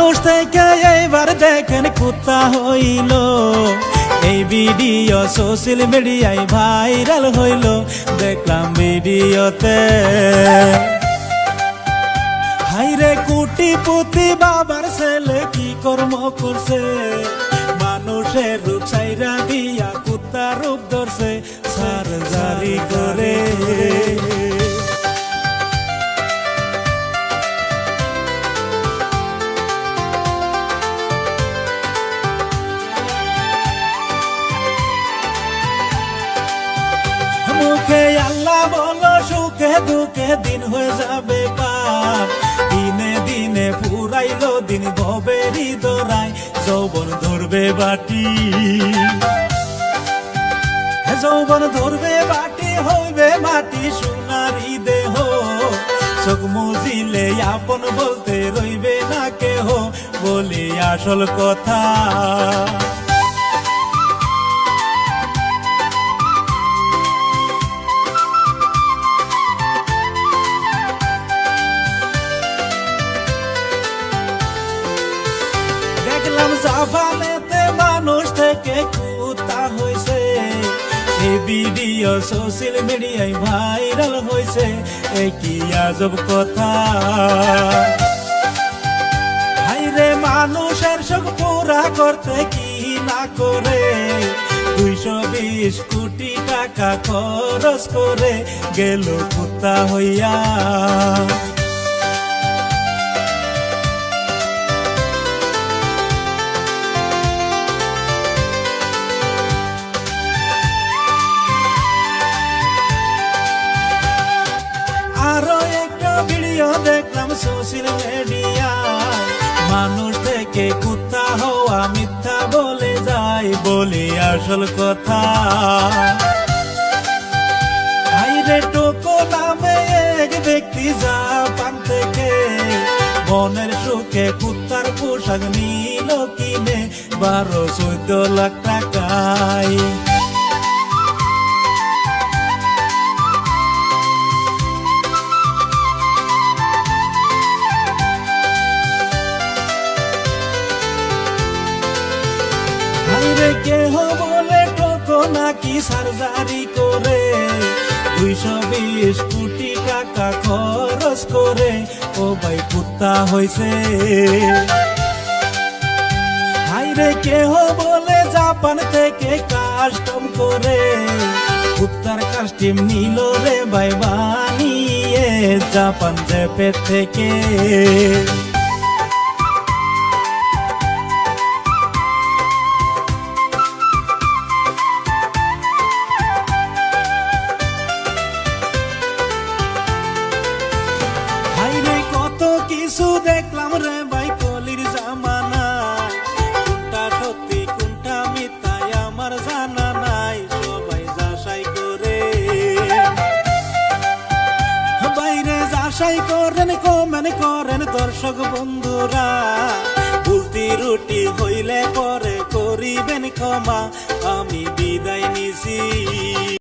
মানুষ থেকে এইবার দেখেন কুত্তা হইল, এই ভিডিও সোশ্যাল মিডিয়ায় ভাইরাল হইল। দেখলাম ভিডিওতে হাইরে কোটিপতি বাবার ছেলে কি কর্ম করছে, মানুষের রূপ সাইরা দিয়া কুত্তা রূপ ধরছে সার্জারি করে। মুখে আল্লাহ বলো, সুখে দুঃখে দিন হয়ে যাবে পার। দিনে দিনে ফুরাইলো দিন ভবেরই দোরায়, যৌবন ধরবে বাটি, যৌবন ধরবে বাটি, হইবে মাটি সোনারি দেহ। চোখ মুজিলে আপন বলতে রইবে না কেহ, বলি আসল কথা। দেখলাম জাপানেতে মানুষ থেকে কুত্তা হয়েছে, এই ভিডিও সোশ্যাল মিডিয়ায় ভাইরাল হয়েছে। এই কি আজব কথা, হাইরে মানুষের শখ পুরা করতে কি না করে, 220 কোটি টাকা খরচ করে গেল কুত্তা হইয়া। আরো একটা ভিডিও দেখলাম সোশ্যাল মিডিয়ায়, মানুষ থেকে কুত্তা হওয়া মিথ্যা বলে যায়, বলি আসল কথা। হাইরে টোকো নামে এক ব্যক্তি জাপান থেকে মনের সুখে কুত্তার পোশাক নিল কিনে 12-14 লাখ টাকায়। হাইরে কেহ বলে টোকো নাকি সার্জারি করে, 220 কোটি টাকা খরচ করে ও ভাই কুত্তা হইছে। হাইরে কেহ বলে জাপান থেকে কাস্টম করে, কুত্তার কাস্টম নিল রে ভাই বানিয়ে জাপান জেপে থেকে। কত কিছু দেখলাম রে ভাই কলির জামানা, কোনটা সত্যি কোনটা মিথ্যা আমার জানা নাই, সবাই যাচাই করে। বাইরে যাচাই করেন, কমেন্ট করেন দর্শক বন্ধুরা, ভুলতি রুটি হইলে পরে করিবেন ক্ষমা, আমি বিদায় নিছি।